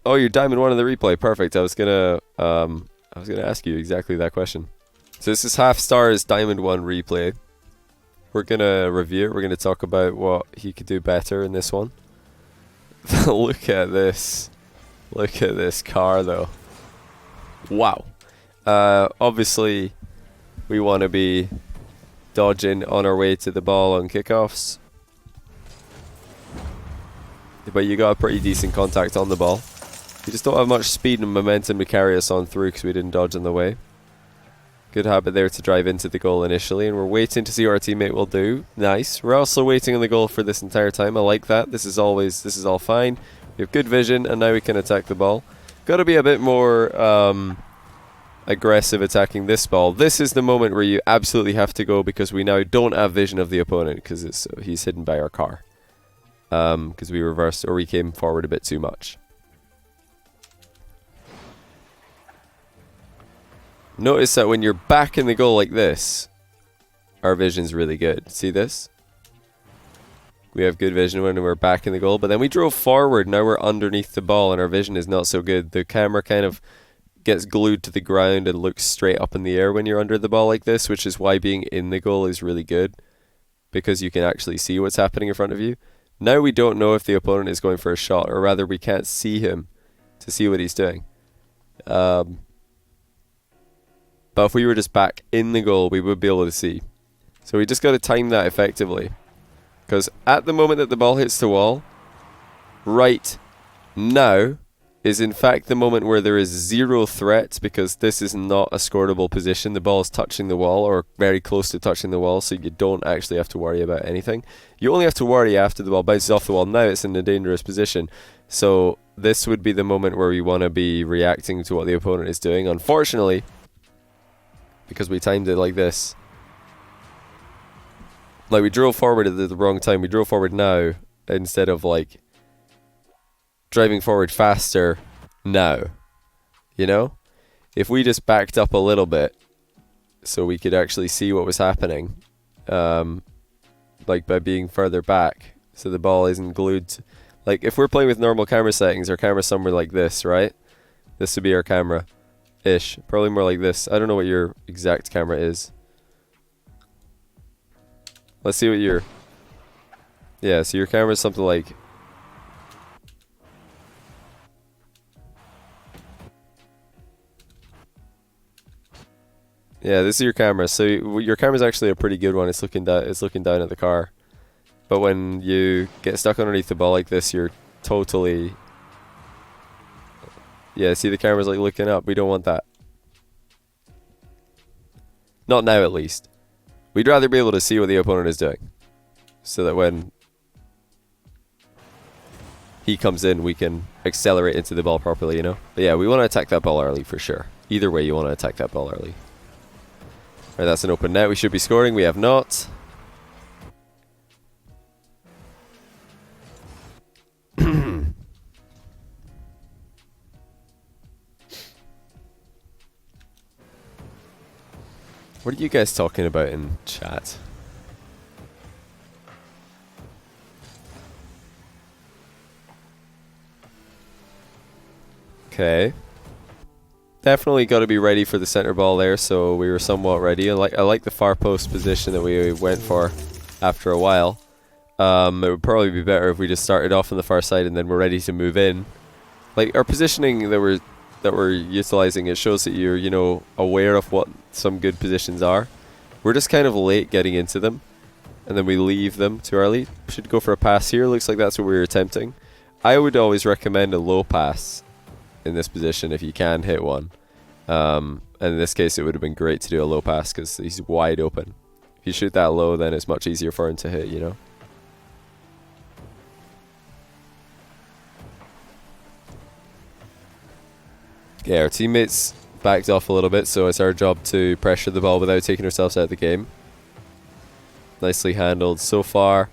Oh, you're Diamond 1 in the replay. Perfect. I was gonna ask you exactly that question. So this is HalfStar's Diamond 1 replay. We're gonna review it. We're gonna talk about what he could do better in this one. Look at this. Look at this car though. Wow. Obviously we want to be dodging on our way to the ball on kickoffs. But you got a pretty decent contact on the ball. You just don't have much speed and momentum to carry us on through because we didn't dodge on the way. Good habit there to drive into the goal initially, and we're waiting to see what our teammate will do. Nice. We're also waiting on the goal for this entire time. I like that. This is all fine. We have good vision, and now we can attack the ball. Got to be a bit more aggressive attacking this ball. This is the moment where you absolutely have to go because we now don't have vision of the opponent because he's hidden by our car. Because we reversed or we came forward a bit too much. Notice that when you're back in the goal like this, our vision's really good. See this? We have good vision when we're back in the goal, but then we drove forward. Now we're underneath the ball and our vision is not so good. The camera kind of gets glued to the ground and looks straight up in the air when you're under the ball like this, which is why being in the goal is really good because you can actually see what's happening in front of you. Now we don't know if the opponent is going for a shot, or rather we can't see him to see what he's doing. But if we were just back in the goal, we would be able to see. So we just got to time that effectively. Because at the moment that the ball hits the wall, right now is in fact the moment where there is zero threat, because this is not a scoreable position. The ball is touching the wall or very close to touching the wall, so you don't actually have to worry about anything. You only have to worry after the ball bounces off the wall. Now it's in a dangerous position. So this would be the moment where we want to be reacting to what the opponent is doing. Unfortunately, because we timed it like this, like we drove forward at the wrong time. We drove forward now instead of like driving forward faster now. You know, if we just backed up a little bit so we could actually see what was happening, like by being further back so the ball isn't glued to, like if we're playing with normal camera settings, our camera's somewhere like this, right? This would be our camera ish, probably more like this. I don't know what your exact camera is. Let's see what your, yeah, so your camera is something like, yeah, this is your camera. So your camera is actually a pretty good one. It's looking down. It's looking down at the car. But when you get stuck underneath the ball like this, you're totally, yeah. See, the camera's like looking up. We don't want that. Not now, at least. We'd rather be able to see what the opponent is doing, so that when he comes in, we can accelerate into the ball properly. You know. But yeah, we want to attack that ball early for sure. Either way, you want to attack that ball early. Right, that's an open net. We should be scoring. We have not. What are you guys talking about in chat? Okay. Definitely got to be ready for the center ball there, so we were somewhat ready. I like the far post position that we went for after a while. It would probably be better if we just started off on the far side and then we're ready to move in. Like our positioning that we're utilizing, it shows that you're, you know, aware of what some good positions are. We're just kind of late getting into them, and then we leave them too early. Should go for a pass here. Looks like that's what we were attempting. I would always recommend a low pass in this position if you can hit one. And in this case, it would have been great to do a low pass because he's wide open. If you shoot that low, then it's much easier for him to hit, you know? Yeah, our teammates backed off a little bit, so it's our job to pressure the ball without taking ourselves out of the game. Nicely handled so far.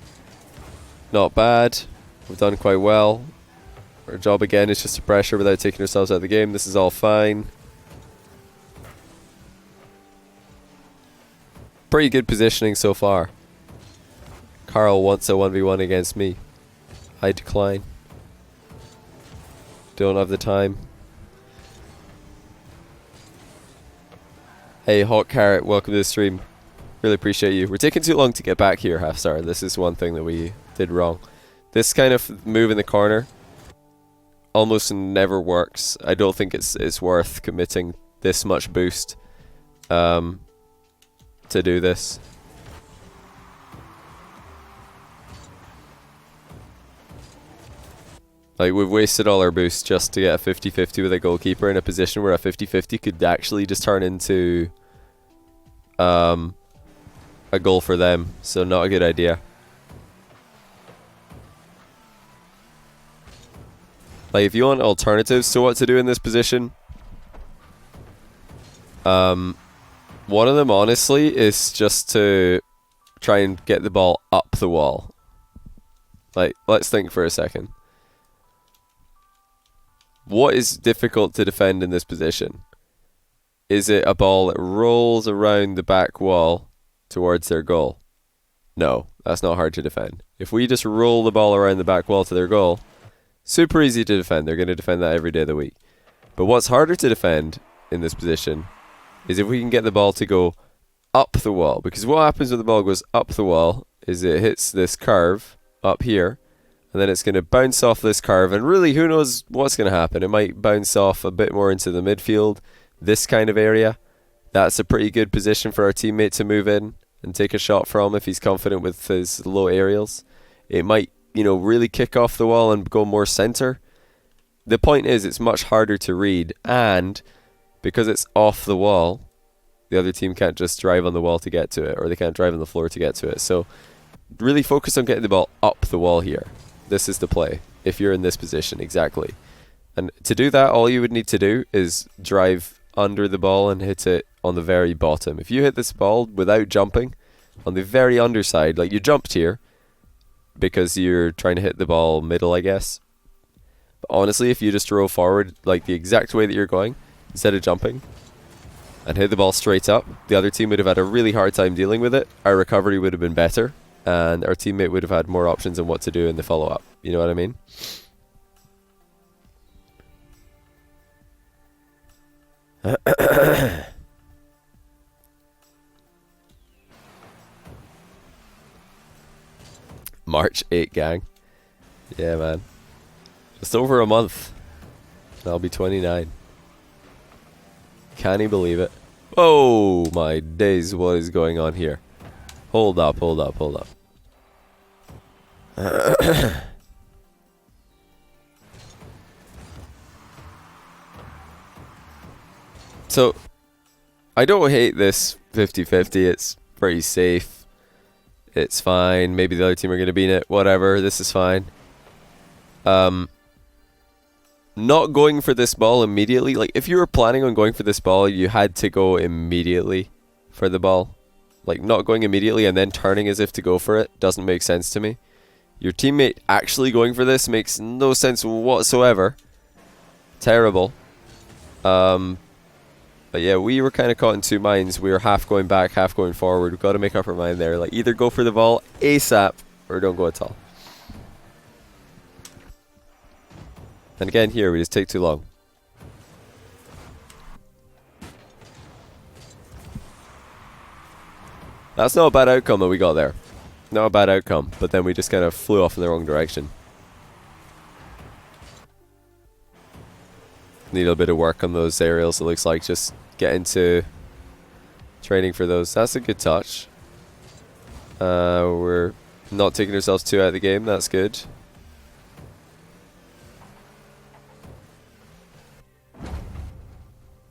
Not bad. We've done quite well. Our job again is just to pressure without taking ourselves out of the game. This is all fine. Pretty good positioning so far. Carl wants a 1v1 against me. I decline. Don't have the time. Hey, Hot Carrot, welcome to the stream. Really appreciate you. We're taking too long to get back here, HalfStar. This is one thing that we did wrong. This kind of move in the corner almost never works. I don't think it's worth committing this much boost to do this. Like, we've wasted all our boosts just to get a 50-50 with a goalkeeper in a position where a 50-50 could actually just turn into a goal for them. So not a good idea. Like, if you want alternatives to what to do in this position, one of them, honestly, is just to try and get the ball up the wall. Like, let's think for a second. What is difficult to defend in this position? Is it a ball that rolls around the back wall towards their goal? No, that's not hard to defend. If we just roll the ball around the back wall to their goal, super easy to defend. They're going to defend that every day of the week. But what's harder to defend in this position is if we can get the ball to go up the wall. Because what happens when the ball goes up the wall is it hits this curve up here, and then it's going to bounce off this curve, and really, who knows what's going to happen. It might bounce off a bit more into the midfield, this kind of area. That's a pretty good position for our teammate to move in and take a shot from if he's confident with his low aerials. It might, you know, really kick off the wall and go more center. The point is, it's much harder to read, and because it's off the wall, the other team can't just drive on the wall to get to it, or they can't drive on the floor to get to it. So really focus on getting the ball up the wall here. This is the play, if you're in this position, exactly. And to do that, all you would need to do is drive under the ball and hit it on the very bottom. If you hit this ball without jumping, on the very underside, like you jumped here, because you're trying to hit the ball middle, I guess. But honestly, if you just roll forward, like the exact way that you're going, instead of jumping, and hit the ball straight up, the other team would have had a really hard time dealing with it. Our recovery would have been better, and our teammate would have had more options on what to do in the follow-up. You know what I mean? March 8, gang. Yeah, man. Just over a month. And I'll be 29. Can you believe it? Oh, my days. What is going on here? Hold up, hold up, hold up. So, I don't hate this 50-50. It's pretty safe. It's fine. Maybe the other team are going to beat it. Whatever. This is fine. Not going for this ball immediately. Like, if you were planning on going for this ball, you had to go immediately for the ball. Like, not going immediately and then turning as if to go for it doesn't make sense to me. Your teammate actually going for this makes no sense whatsoever. Terrible. But yeah, we were kind of caught in two minds. We were half going back, half going forward. We've got to make up our mind there. Like, either go for the ball ASAP or don't go at all. And again, here, we just take too long. That's not a bad outcome that we got there. Not a bad outcome, but then we just kind of flew off in the wrong direction. Need a little bit of work on those aerials, it looks like. Just get into training for those. That's a good touch. We're not taking ourselves too out of the game. That's good.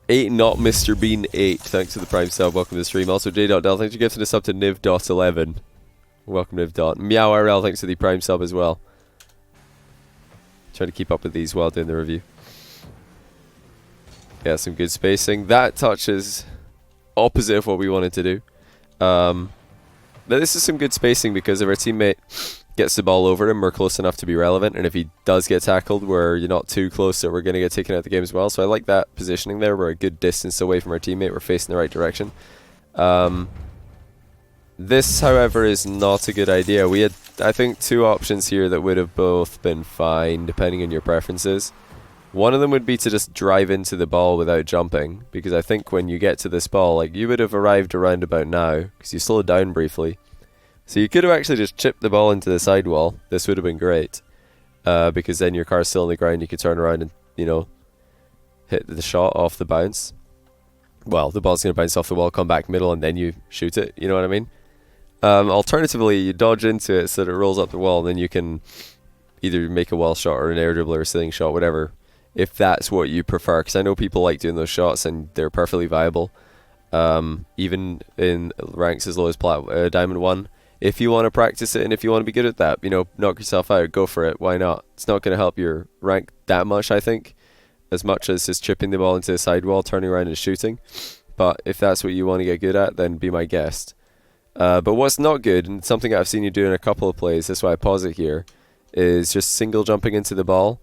Eight, not Mr. Bean 8. Thanks for the Prime sub. Welcome to the stream. Also, J.Del, thanks for gifting us up to Niv.11. Welcome, Niv. Meow RL, thanks for the Prime sub as well. Trying to keep up with these while doing the review. Yeah, some good spacing. That touch is opposite of what we wanted to do. But this is some good spacing because if our teammate gets the ball over him, we're close enough to be relevant. And if he does get tackled, you're not too close that we're going to get taken out of the game as well. So I like that positioning there. We're a good distance away from our teammate. We're facing the right direction. This, however, is not a good idea. We had, I think, two options here that would have both been fine, depending on your preferences. One of them would be to just drive into the ball without jumping, because I think when you get to this ball, like, you would have arrived around about now, because you slowed down briefly. So you could have actually just chipped the ball into the sidewall. This would have been great, because then your car's still on the ground, you could turn around and, you know, hit the shot off the bounce. Well, the ball's going to bounce off the wall, come back middle, and then you shoot it, you know what I mean? Alternatively, you dodge into it so that it rolls up the wall, and then you can either make a wall shot or an air dribble or a sailing shot, whatever, if that's what you prefer, because I know people like doing those shots and they're perfectly viable, even in ranks as low as Diamond 1. If you want to practice it and if you want to be good at that, you know, knock yourself out, go for it, why not? It's not going to help your rank that much, I think, as much as just chipping the ball into the sidewall, turning around and shooting. But if that's what you want to get good at, then be my guest. But what's not good, and something I've seen you do in a couple of plays, that's why I pause it here, is just single jumping into the ball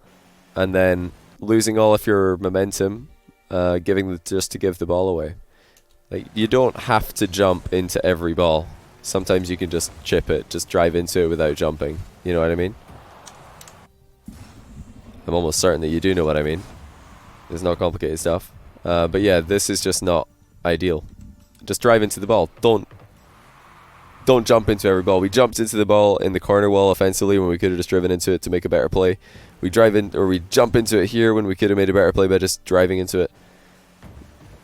and then losing all of your momentum, just to give the ball away. Like, you don't have to jump into every ball. Sometimes you can just chip it, just drive into it without jumping. You know what I mean? I'm almost certain that you do know what I mean. It's not complicated stuff. But yeah, this is just not ideal. Just drive into the ball. Don't jump into every ball. We jumped into the ball in the corner wall offensively when we could have just driven into it to make a better play. We jump into it here when we could have made a better play by just driving into it.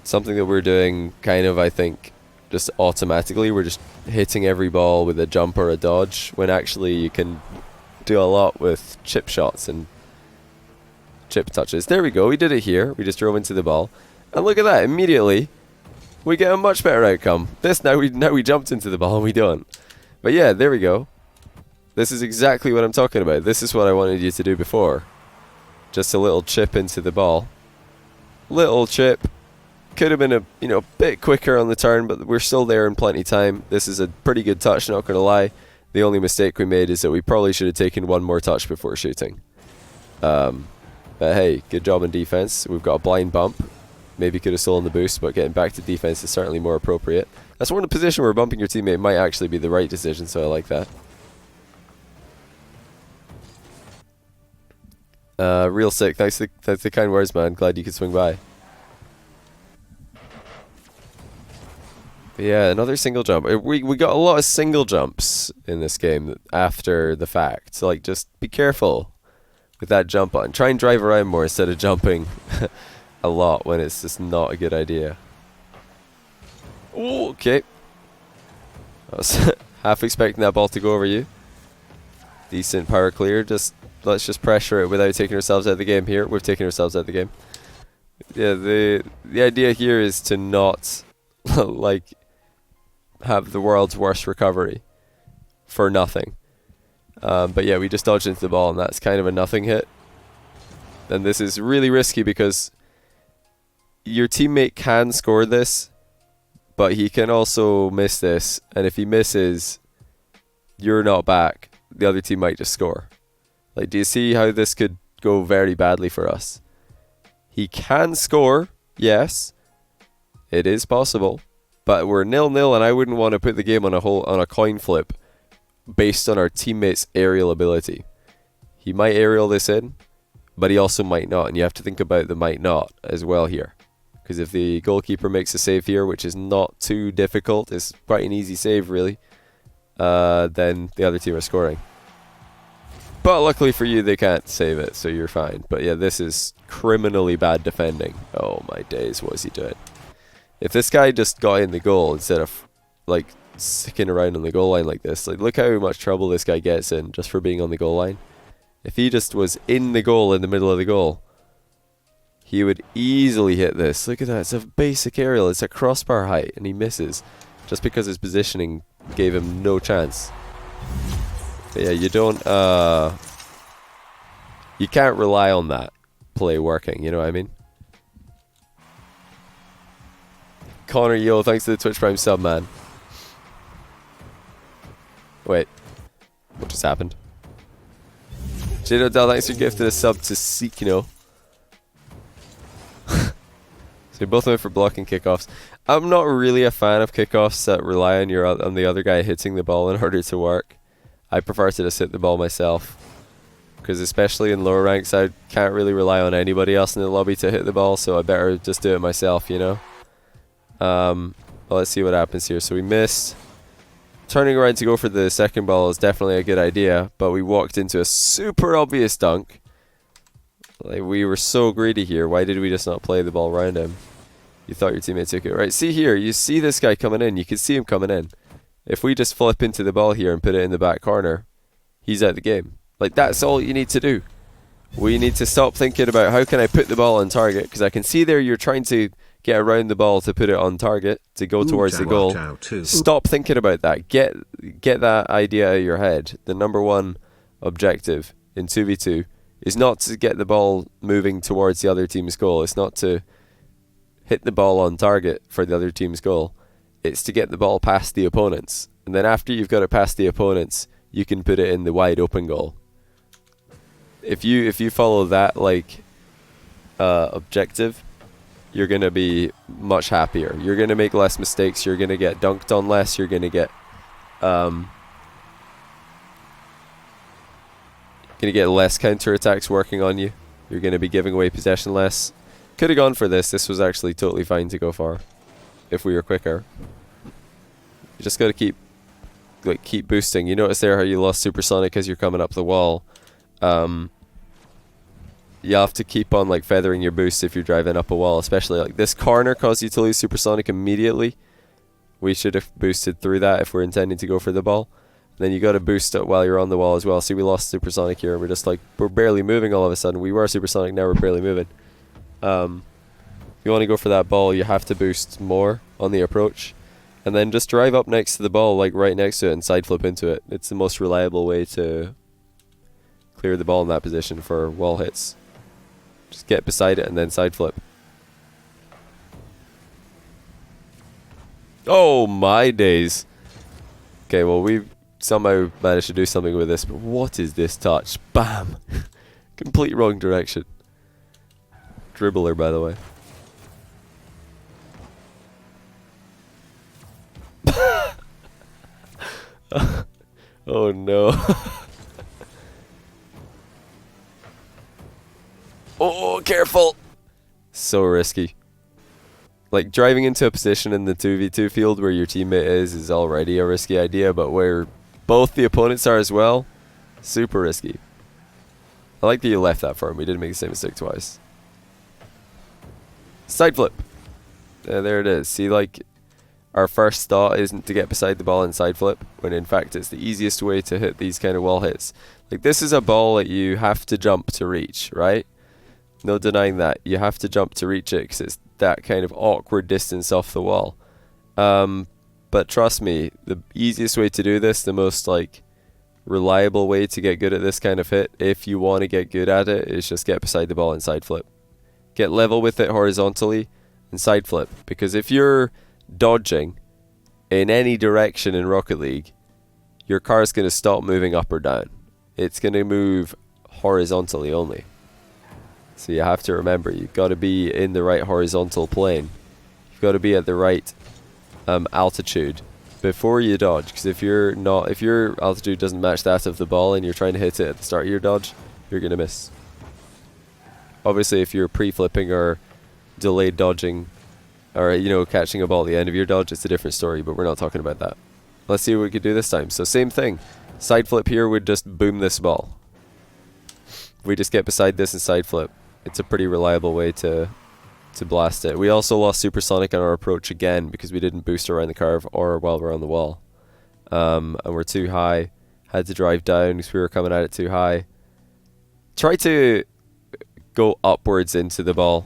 Something that we're doing kind of, I think, just automatically. We're just hitting every ball with a jump or a dodge, when actually you can do a lot with chip shots and chip touches. There we go. We did it here. We just drove into the ball. And look at that. Immediately, we get a much better outcome. Now we jumped into the ball and we don't. But yeah, there we go. This is exactly what I'm talking about. This is what I wanted you to do before. Just a little chip into the ball. Little chip. Could have been a bit quicker on the turn, but we're still there in plenty time. This is a pretty good touch, not going to lie. The only mistake we made is that we probably should have taken one more touch before shooting. But hey, good job in defense. We've got a blind bump. Maybe could have stolen the boost, but getting back to defense is certainly more appropriate. That's one position where bumping your teammate might actually be the right decision, so I like that. Real sick. Thanks for the kind words, man. Glad you could swing by. But yeah, another single jump. We got a lot of single jumps in this game after the fact. So, like, just be careful with that jump button. Try and drive around more instead of jumping a lot when it's just not a good idea. Ooh, okay. I was half expecting that ball to go over you. Decent power clear. Let's just pressure it without taking ourselves out of the game here. We've taken ourselves out of the game. Yeah, the idea here is to not like have the world's worst recovery for nothing. But yeah, we just dodged into the ball, and that's kind of a nothing hit. And this is really risky because your teammate can score this, but he can also miss this. And if he misses, you're not back. The other team might just score. Like, do you see how this could go very badly for us? He can score, yes. It is possible. But we're 0-0, and I wouldn't want to put the game on a coin flip based on our teammate's aerial ability. He might aerial this in, but he also might not. And you have to think about the might not as well here. Because if the goalkeeper makes a save here, which is not too difficult, it's quite an easy save really, then the other team are scoring. But luckily for you, they can't save it, so you're fine. But yeah, this is criminally bad defending. Oh my days, what is he doing? If this guy just got in the goal instead of like sticking around on the goal line like this, like look how much trouble this guy gets in just for being on the goal line. If he just was in the goal, in the middle of the goal, he would easily hit this. Look at that, it's a basic aerial, it's a crossbar height, and he misses just because his positioning gave him no chance. But yeah, you can't rely on that play working, you know what I mean? Connor, yo, thanks to the Twitch Prime sub, man. Wait, what just happened? Jado Dell, thanks for gifting a sub to Seekino. So you both went for blocking kickoffs. I'm not really a fan of kickoffs that rely on the other guy hitting the ball in order to work. I prefer to just hit the ball myself. because especially in lower ranks, I can't really rely on anybody else in the lobby to hit the ball, so I better just do it myself, you know. Well, let's see what happens here. So we missed. Turning around to go for the second ball is definitely a good idea, but we walked into a super obvious dunk. Like, we were so greedy here. Why did we just not play the ball around him? You thought your teammate took it. Right, see here. You see this guy coming in. You can see him coming in. If we just flip into the ball here and put it in the back corner, he's out of the game. Like, that's all you need to do. We need to stop thinking about how can I put the ball on target, because I can see there you're trying to get around the ball to put it on target, to go towards the goal. Stop thinking about that. Get that idea out of your head. The number one objective in 2v2 is not to get the ball moving towards the other team's goal. It's not to hit the ball on target for the other team's goal. It's to get the ball past the opponents. And then after you've got it past the opponents, you can put it in the wide open goal. If you follow that objective, you're going to be much happier. You're going to make less mistakes. You're going to get dunked on less. You're going to get less counterattacks working on you. You're going to be giving away possession less. Could have gone for this. This was actually totally fine to go for if we were quicker. You just got to keep boosting. You notice there how you lost supersonic as you're coming up the wall. You have to keep on feathering your boost if you're driving up a wall, especially this corner caused you to lose supersonic immediately. We should have boosted through that if we're intending to go for the ball. Then you got to boost it while you're on the wall as well. See, we lost supersonic here. We're just we're barely moving all of a sudden. We were supersonic, now we're barely moving. If you want to go for that ball, you have to boost more on the approach, and then just drive up next to the ball, right next to it, and side flip into it. It's the most reliable way to clear the ball in that position for wall hits. Just get beside it and then side flip. Oh my days. Okay, well, we somehow managed to do something with this, but what is this touch? Bam! Complete wrong direction. Dribbler, by the way. Oh no. Oh, careful! So risky. Driving into a position in the 2v2 field where your teammate is already a risky idea, but where both the opponents are as well, super risky. I like that you left that for him. We didn't make the same mistake twice. Side flip. There it is. See, our first thought isn't to get beside the ball and side flip, when in fact it's the easiest way to hit these kind of wall hits. This is a ball that you have to jump to reach, right? No denying that. You have to jump to reach it because it's that kind of awkward distance off the wall. But trust me, the easiest way to do this, the most reliable way to get good at this kind of hit, if you want to get good at it, is just get beside the ball and side flip. Get level with it horizontally and side flip. Because if you're dodging in any direction in Rocket League, your car's going to stop moving up or down. It's going to move horizontally only. So you have to remember, you've got to be in the right horizontal plane. You've got to be at the right altitude before you dodge. Because if your altitude doesn't match that of the ball and you're trying to hit it at the start of your dodge, you're going to miss. Obviously, if you're pre-flipping or delayed dodging, or catching a ball at the end of your dodge, it's a different story, but we're not talking about that. Let's see what we could do this time. So same thing. Side flip here would just boom this ball. We just get beside this and side flip. It's a pretty reliable way to blast it. We also lost supersonic on our approach again because we didn't boost around the curve or while we're on the wall. And we're too high. Had to drive down because we were coming at it too high. Try to go upwards into the ball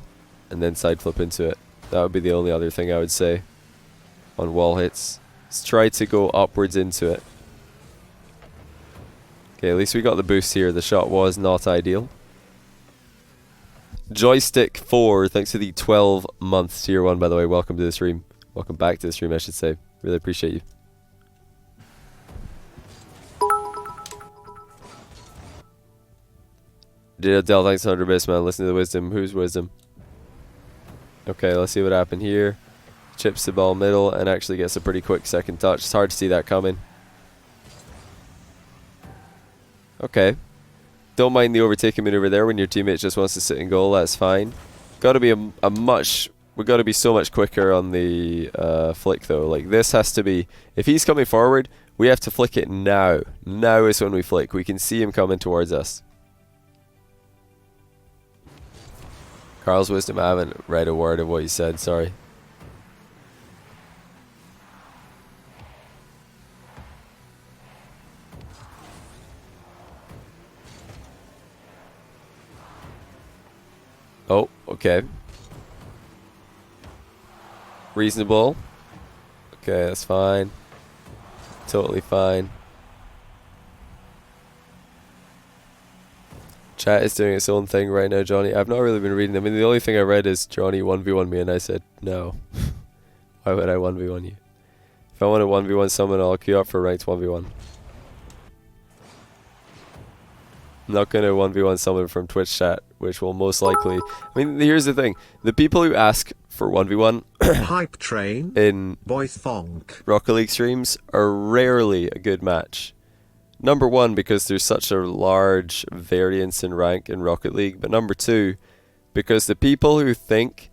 and then side flip into it. That would be the only other thing I would say on wall hits. Just try to go upwards into it. Okay, at least we got the boost here. The shot was not ideal. Joystick 4, thanks for the 12 months tier 1, by the way. Welcome to the stream. Welcome back to the stream, I should say. Really appreciate you. Dell, thanks 100 bits, man. Listen to the wisdom. Who's wisdom? Okay, let's see what happened here. Chips the ball middle and actually gets a pretty quick second touch. It's hard to see that coming. Okay. Don't mind the overtaking maneuver there when your teammate just wants to sit in goal. That's fine. Got to be a much... We've got to be so much quicker on the flick though. Like this has to be... If he's coming forward, we have to flick it now. Now is when we flick. We can see him coming towards us. Carl's wisdom, I haven't read a word of what he said, sorry. Oh, okay. Reasonable. Okay, that's fine. Totally fine. Chat is doing its own thing right now, Johnny. I've not really been reading them. I mean, the only thing I read is Johnny 1v1 me, and I said, no. Why would I 1v1 you? If I want to 1v1 someone, I'll queue up for ranked 1v1. I'm not going to 1v1 someone from Twitch chat, which will most likely... I mean, here's the thing. The people who ask for 1v1 Hype train in Boy Thonk Rocket League streams are rarely a good match. Number one, because there's such a large variance in rank in Rocket League. But number two, because the people who think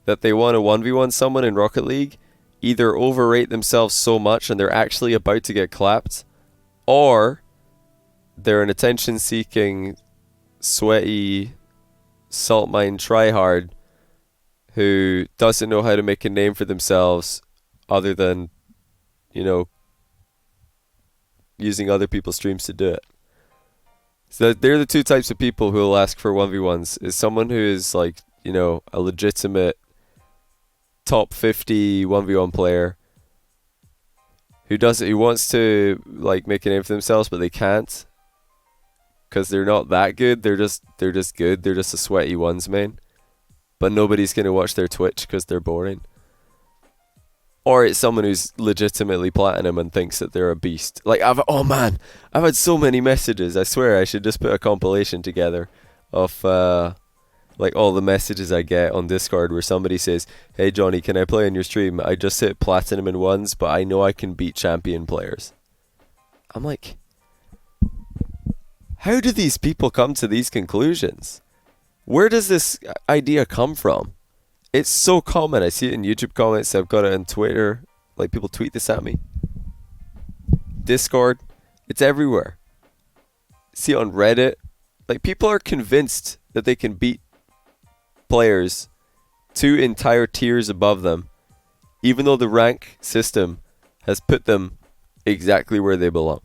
that they want to 1v1 someone in Rocket League either overrate themselves so much and they're actually about to get clapped, or they're an attention-seeking, sweaty, salt mine tryhard who doesn't know how to make a name for themselves other than, you know, using other people's streams to do it. So they're the two types of people who will ask for 1v1s. Is someone who is like, you know, a legitimate top 50 1v1 player who does it, who wants to like make a name for themselves but they can't because they're not that good. They're just good. They're just a sweaty ones main. But nobody's going to watch their Twitch because they're boring. Or it's someone who's legitimately platinum and thinks that they're a beast. Like, oh man, I've had so many messages. I swear I should just put a compilation together of like all the messages I get on Discord where somebody says, hey Johnny, can I play on your stream? I just hit platinum in ones, but I know I can beat champion players. I'm like, how do these people come to these conclusions? Where does this idea come from? It's so common. I see it in YouTube comments. I've got it on Twitter. Like, people tweet this at me. Discord. It's everywhere. See it on Reddit. Like, people are convinced that they can beat players 2 entire tiers above them, even though the rank system has put them exactly where they belong.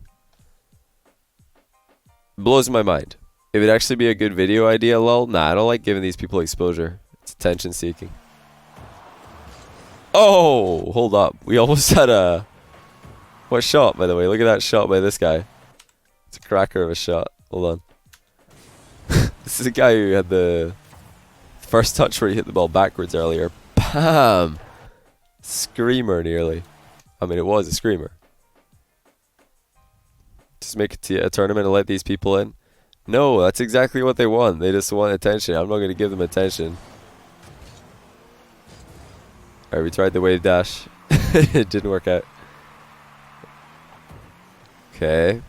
Blows my mind. It would actually be a good video idea, lol. Nah, I don't like giving these people exposure. It's attention seeking. Oh, hold up. We almost had a... What shot, by the way? Look at that shot by this guy. It's a cracker of a shot. Hold on. This is a guy who had the first touch where he hit the ball backwards earlier. Bam! Screamer nearly. I mean, it was a screamer. Just make it a tournament and let these people in. No, that's exactly what they want. They just want attention. I'm not going to give them attention. Alright, we tried the wave dash. It didn't work out. Okay.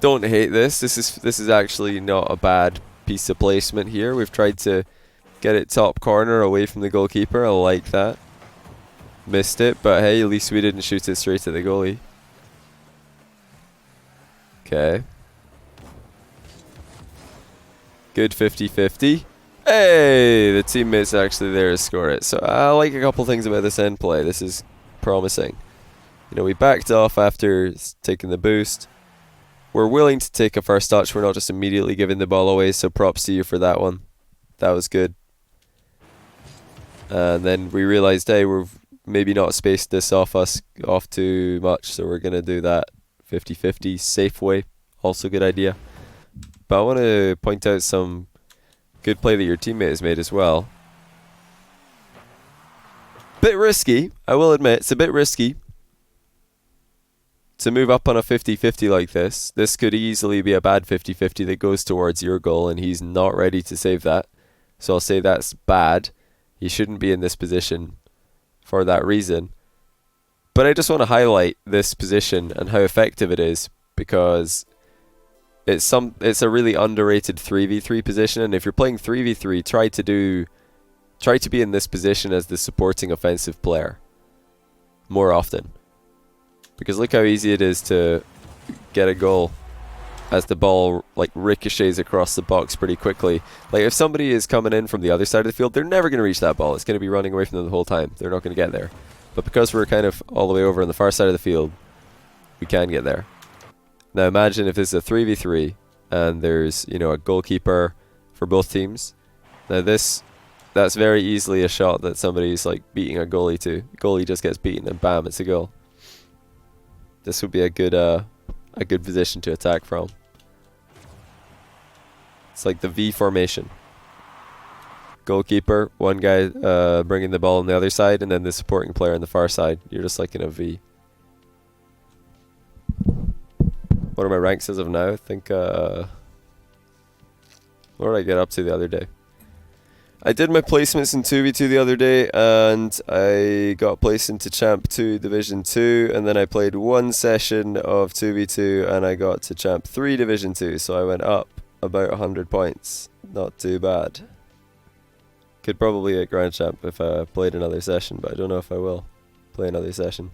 Don't hate this. This is actually not a bad piece of placement here. We've tried to get it top corner away from the goalkeeper. I like that. Missed it, but hey, at least we didn't shoot it straight at the goalie. Okay. Good 50-50. Hey, the teammate's actually there to score it. So I like a couple things about this end play. This is promising. You know, we backed off after taking the boost. We're willing to take a first touch. We're not just immediately giving the ball away. So props to you for that one. That was good. And then we realized, hey, we've maybe not spaced this off too much. So we're going to do that 50-50 safe way. Also good idea. But I want to point out some good play that your teammate has made as well. Bit risky, I will admit. It's a bit risky to move up on a 50-50 like this. This could easily be a bad 50-50 that goes towards your goal, and he's not ready to save that. So I'll say that's bad. He shouldn't be in this position for that reason. But I just want to highlight this position and how effective it is, because it's a really underrated 3v3 position, and if you're playing 3v3, try to be in this position as the supporting offensive player more often. Because look how easy it is to get a goal as the ball like ricochets across the box pretty quickly. Like if somebody is coming in from the other side of the field, they're never going to reach that ball. It's going to be running away from them the whole time. They're not going to get there. But because we're kind of all the way over on the far side of the field, we can get there. Now imagine if this is a 3v3 and there's, you know, a goalkeeper for both teams. Now that's very easily a shot that somebody's like beating a goalie to. Goalie just gets beaten and bam, it's a goal. This would be a good position to attack from. It's like the V formation. Goalkeeper, one guy bringing the ball on the other side, and then the supporting player on the far side. You're just like in a V. What are my ranks as of now? I think, what did I get up to the other day? I did my placements in 2v2 the other day, and I got placed into Champ 2 Division 2, and then I played one session of 2v2, and I got to Champ 3 Division 2, so I went up about 100 points. Not too bad. Could probably get Grand Champ if I played another session, but I don't know if I will play another session.